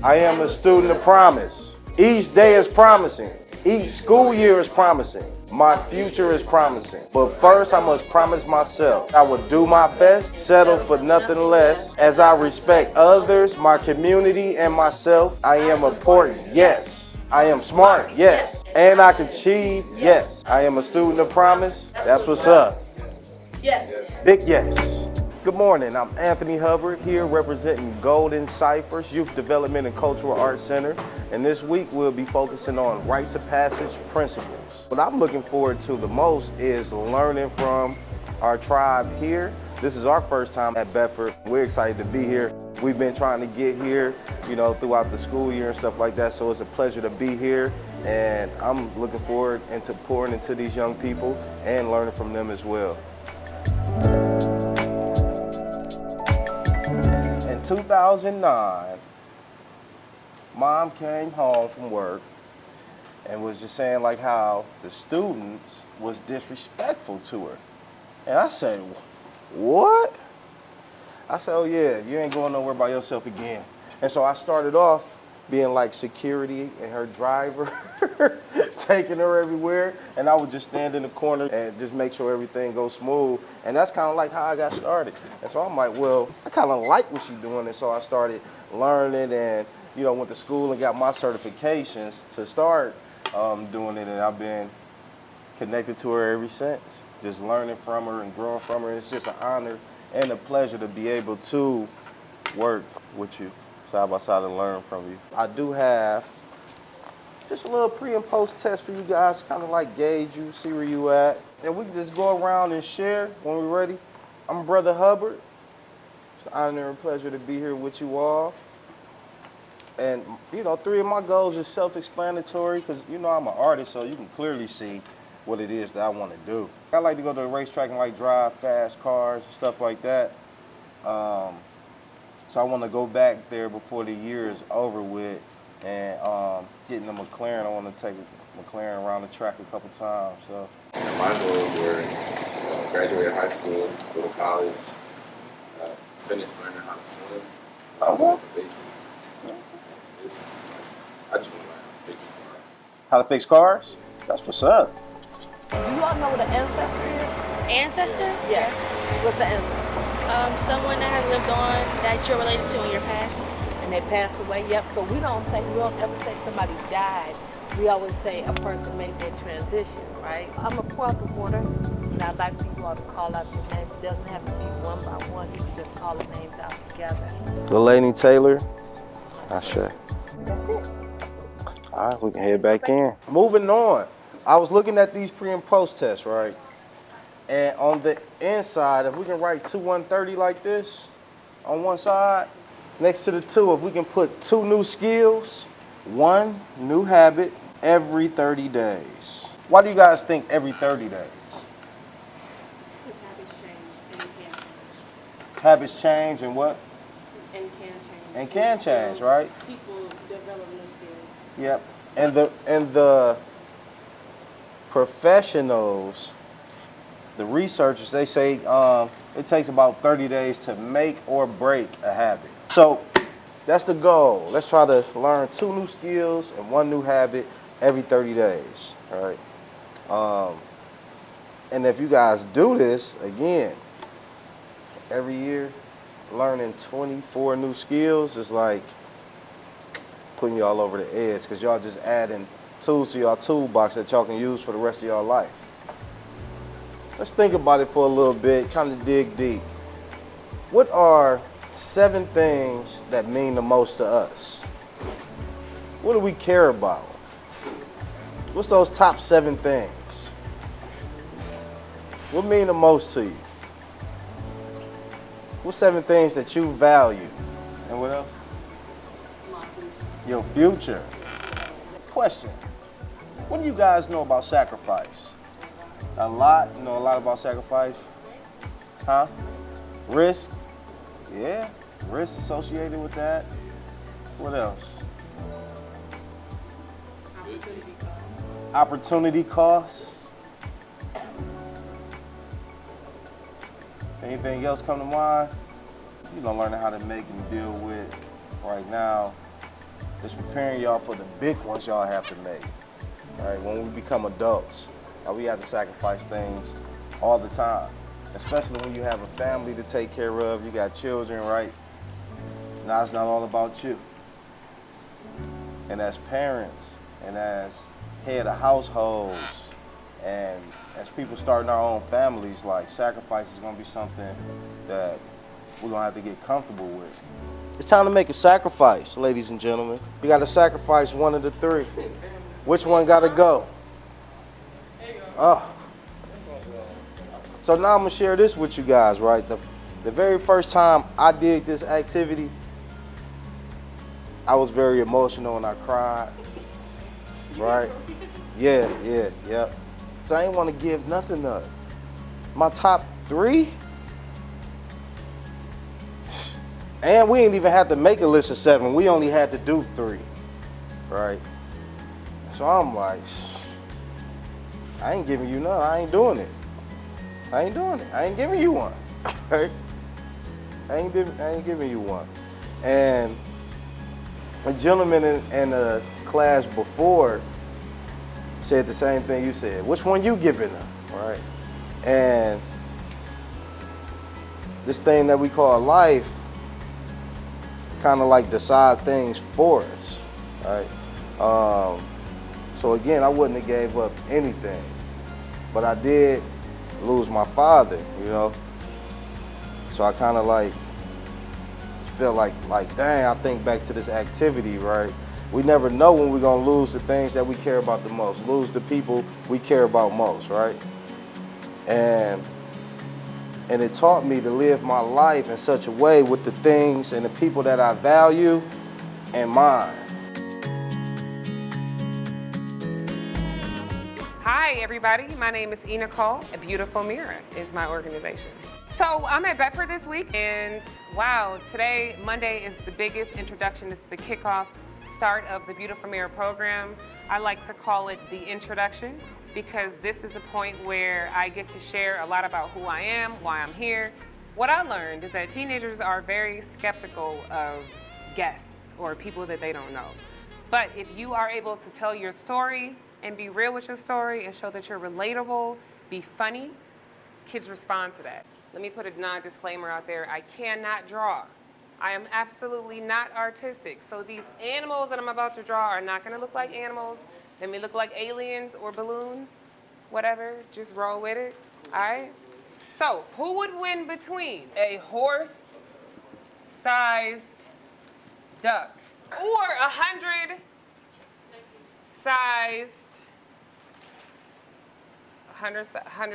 I am a student of promise. Each day is promising. Each school year is promising. My future is promising. But first, I must promise myself I will do my best, settle for nothing less. As I respect others, my community, and myself, I am important, yes. I am smart, yes. And I can achieve, yes. I am a student of promise. That's what's up. Yes. Big yes. Good morning, I'm Anthony Hubbard here representing Golden Ciphers Youth Development and Cultural Arts Center. And this week we'll be focusing on rites of passage principles. What I'm looking forward to the most is learning from our tribe here. This is our first time at Bedford. We're excited to be here. We've been trying to get here, throughout the school year and stuff like that. So it's a pleasure to be here. And I'm looking forward into pouring into these young people and learning from them as well. In 2009, Mom came home from work and was just saying like how the students was disrespectful to her. And I said, what? I said, oh yeah, you ain't going nowhere by yourself again. And so I started off being like security and her driver, taking her everywhere. And I would just stand in the corner and just make sure everything goes smooth. And that's kind of like how I got started. And so I'm like, well, I kind of like what she's doing. And so I started learning and, went to school and got my certifications to start doing it. And I've been connected to her ever since, just learning from her and growing from her. It's just an honor and a pleasure to be able to work with you side by side and learn from you. I do have just a little pre and post test for you guys, kind of like gauge you, see where you at. And we can just go around and share when we're ready. I'm Brother Hubbard. It's an honor and pleasure to be here with you all. And, 3 of my goals is self-explanatory because, I'm an artist, so you can clearly see what it is that I want to do. I like to go to the racetrack and like drive fast cars and stuff like that. So I want to go back there before the year is over with and getting a McLaren. I want to take a McLaren around the track a couple times. So my goals were graduate high school, go to college, finish learning how to swim, the basics. I just want to learn how to fix cars. How to fix cars? That's what's up. Do you all know what an ancestor is? Ancestor? Yeah. What's an ancestor? Someone that has lived on that you're related to in your past. And they passed away. Yep. So we don't ever say somebody died. We always say a person made their transition, right? I'm a proud supporter, and I'd like for you all to call out your names. It doesn't have to be one by one. You can just call the names out together. Delaney Taylor. Ashe. That's it. All right, we can head back in. Moving on. I was looking at these pre and post tests, right? And on the inside, if we can write 2130 like this on one side, next to the 2, if we can put 2 new skills, 1 new habit every 30 days. Why do you guys think every 30 days? Because habits change and can change. Habits change and what? And can change. And can change, right? People develop new skills. Yep. And the professionals, the researchers, they say it takes about 30 days to make or break a habit. So that's the goal. Let's try to learn 2 new skills and 1 new habit every 30 days, all right? And if you guys do this, again, every year, learning 24 new skills is like putting you all over the edge because y'all just adding tools to y'all toolbox that y'all can use for the rest of y'all life. Let's think about it for a little bit, kind of dig deep. What are 7 things that mean the most to us? What do we care about? What's those top 7 things? What mean the most to you? What's 7 things that you value? And what else? My future. Your future. Question. What do you guys know about sacrifice? A lot? You know a lot about sacrifice? Huh? Risk? Yeah. Risk associated with that. What else? Opportunity cost. Opportunity costs. Anything else come to mind? Learning how to make and deal with right now It's preparing y'all for the big ones y'all have to make. All right, when we become adults, we have to sacrifice things all the time, especially when you have a family to take care of, you got children, right? Now it's not all about you. And as parents, and as head of households, and as people starting our own families, like sacrifice is gonna be something that we're gonna have to get comfortable with. It's time to make a sacrifice, ladies and gentlemen. You gotta sacrifice one of the three. Which one gotta go? Oh. So now I'm gonna share this with you guys, right? The very first time I did this activity, I was very emotional and I cried, right? Yeah. So I didn't want to give nothing up. My top three, and we didn't even have to make a list of 7. We only had to do 3, right? So I'm like, I ain't giving you none. I ain't doing it. I ain't giving you one, right? I ain't giving you one. And a gentleman in a class before said the same thing you said. Which one you giving up, right? And this thing that we call life kind of like decide things for us, right? So again, I wouldn't have gave up anything, but I did lose my father, you know? So I kind of like feel like dang, I think back to this activity, right? We never know when we're gonna lose the things that we care about the most, lose the people we care about most, right? And it taught me to live my life in such a way with the things and the people that I value in mind. Hi everybody, my name is Ina Cole. A Beautiful Mirror is my organization. So I'm at Bedford this week, and wow, today, Monday, is the biggest introduction. It's the kickoff start of the Beautiful Mirror program. I like to call it the introduction because this is the point where I get to share a lot about who I am, why I'm here. What I learned is that teenagers are very skeptical of guests or people that they don't know. But if you are able to tell your story and be real with your story and show that you're relatable, be funny, kids respond to that. Let me put a non-disclaimer out there. I cannot draw. I am absolutely not artistic. So these animals that I'm about to draw are not gonna look like animals. They may look like aliens or balloons, whatever, just roll with it, all right? So who would win between a horse-sized duck or 100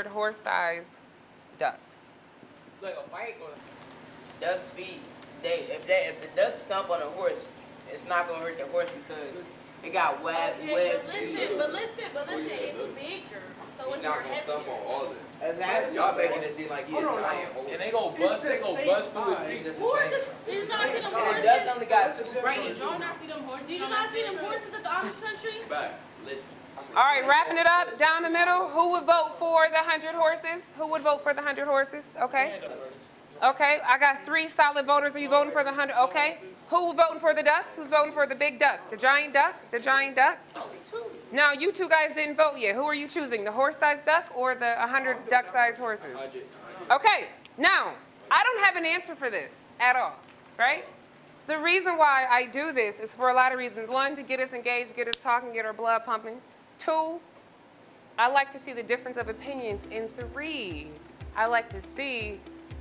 horse-sized ducks? Like a fight or duck's feet. If the duck stomp on a horse, it's not gonna hurt the horse because it got webbed. But listen, it's bigger, so it's Not gonna heavier. stump on all of it. Exactly. Y'all making it seem like he a giant horse. And they go bust through his feet. Horses, did you not see them And the horses? duck only got 2 brains. Y'all not see them horses? Did you not see them horses at the Amish country? Back, listen. All right, wrapping it up down the middle. Who would vote for the 100 horses? Who would vote for the 100 horses? Okay. Okay, I got 3 solid voters. Are you voting for the 100? Okay. Who voting for the ducks? Who's voting for the big duck? The giant duck? The giant duck? Now, you 2 guys didn't vote yet. Who are you choosing? The horse-sized duck or the 100 duck-sized horses? Okay, now, I don't have an answer for this at all, right? The reason why I do this is for a lot of reasons. 1, to get us engaged, get us talking, get our blood pumping. 2, I like to see the difference of opinions. And 3, I like to see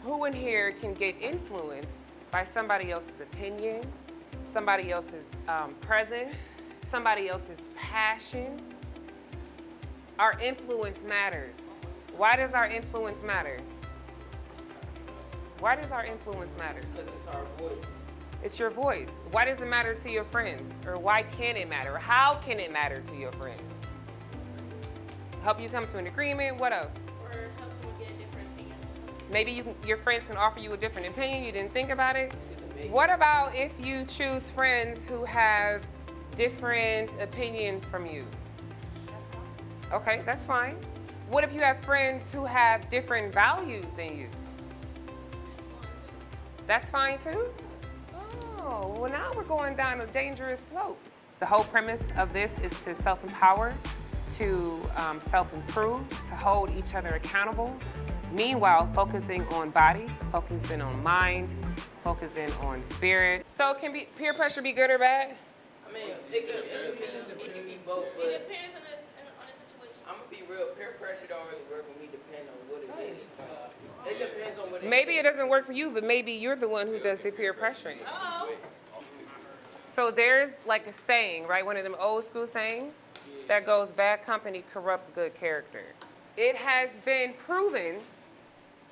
who in here can get influenced by somebody else's opinion, somebody else's presence, somebody else's passion. Our influence matters. Why does our influence matter? Why does our influence matter? Because it's our voice. It's your voice. Why does it matter to your friends? Or why can it matter? Or how can it matter to your friends? Help you come to an agreement? What else? Or help someone get a different opinion. Maybe your friends can offer you a different opinion. You didn't think about it. What about if you choose friends who have different opinions from you? That's fine. Okay, that's fine. What if you have friends who have different values than you? That's fine too. That's fine too? Oh, well now we're going down a dangerous slope. The whole premise of this is to self-empower, to self-improve, to hold each other accountable. Meanwhile, focusing on body, focusing on mind, focusing on spirit. So peer pressure be good or bad? I mean, it can be both, but It depends on the situation. I'm gonna be real. Peer pressure don't really work with me, depending on what it is. It depends on what it is. Maybe it doesn't work for you, but maybe you're the one who does the peer pressuring. Oh. So there's like a saying, right? One of them old school sayings that goes, bad company corrupts good character. It has been proven,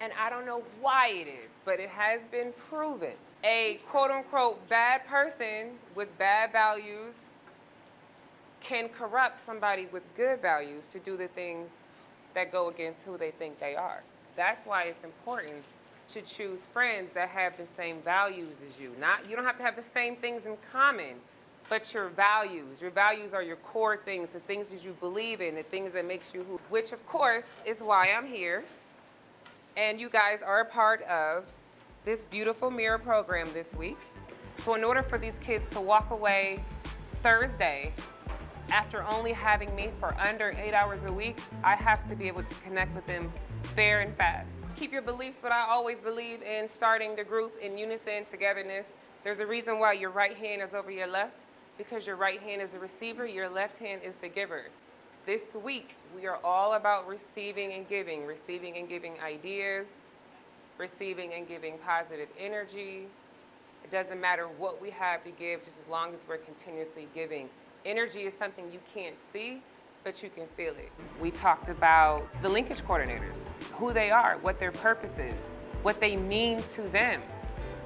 and I don't know why it is, but it has been proven. A quote unquote bad person with bad values can corrupt somebody with good values to do the things that go against who they think they are. That's why it's important to choose friends that have the same values as you. You don't have to have the same things in common, but your values. Your values are your core things, the things that you believe in, the things that makes you who, which of course is why I'm here. And you guys are a part of this beautiful mirror program this week. So in order for these kids to walk away Thursday after only having me for under 8 hours a week, I have to be able to connect with them fair and fast. Keep your beliefs, but I always believe in starting the group in unison, togetherness. There's a reason why your right hand is over your left, because your right hand is the receiver, your left hand is the giver. This week, we are all about receiving and giving ideas, receiving and giving positive energy. It doesn't matter what we have to give, just as long as we're continuously giving. Energy is something you can't see, but you can feel it. We talked about the linkage coordinators, who they are, what their purpose is, what they mean to them.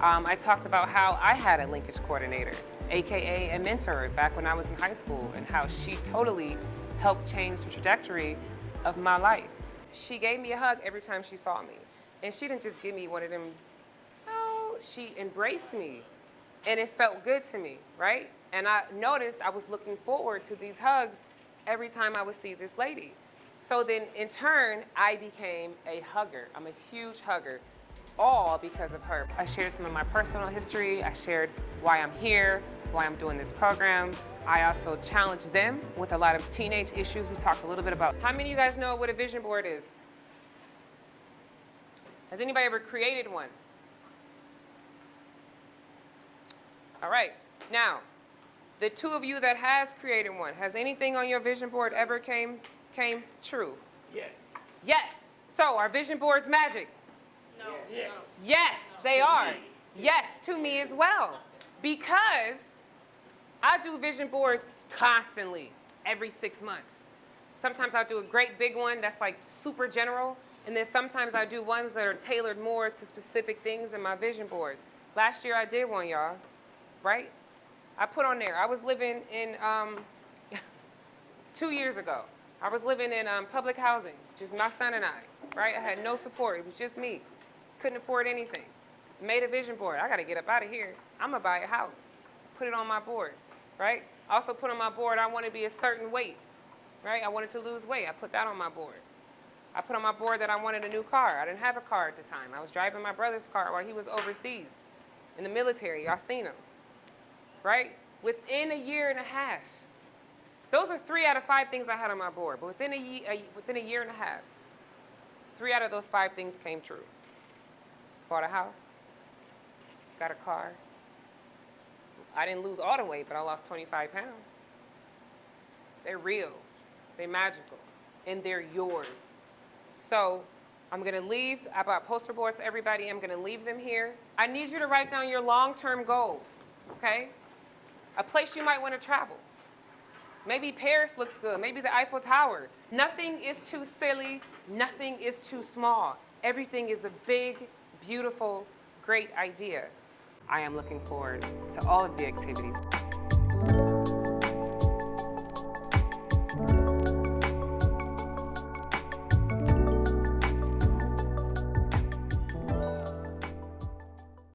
I talked about how I had a linkage coordinator, AKA a mentor back when I was in high school, and how she totally helped change the trajectory of my life. She gave me a hug every time she saw me. And she didn't just give me one of them, oh, she embraced me. And it felt good to me, right? And I noticed I was looking forward to these hugs every time I would see this lady. So then in turn, I became a hugger. I'm a huge hugger, all because of her. I shared some of my personal history. I shared why I'm here, why I'm doing this program. I also challenged them with a lot of teenage issues. We talked a little bit about. How many of you guys know what a vision board is? Has anybody ever created one? All right, now, the two of you that has created one, has anything on your vision board ever came true? Yes. Yes, so are vision boards magic? No. Yes. Yes, they are. Yes, to me as well. Because I do vision boards constantly, every 6 months. Sometimes I'll do a great big one that's like super general, and then sometimes I do ones that are tailored more to specific things in my vision boards. Last year I did one, y'all, right? I put on there, I was living in, 2 years ago, I was living in public housing, just my son and I, right? I had no support, it was just me. Couldn't afford anything. Made a vision board, I gotta get up out of here. I'm gonna buy a house, put it on my board, right? Also put on my board, I wanna be a certain weight, right? I wanted to lose weight, I put that on my board. I put on my board that I wanted a new car. I didn't have a car at the time. I was driving my brother's car while he was overseas in the military. Y'all seen him, right? Within a year and a half. Those are 3 out of 5 things I had on my board, but within a year and a half, 3 out of those 5 things came true. Bought a house, got a car. I didn't lose all the weight, but I lost 25 pounds. They're real, they're magical, and they're yours. So I'm gonna leave, I bought poster boards for everybody, I'm gonna leave them here. I need you to write down your long-term goals, okay? A place you might wanna travel. Maybe Paris looks good, maybe the Eiffel Tower. Nothing is too silly, nothing is too small. Everything is a big, beautiful, great idea. I am looking forward to all of the activities.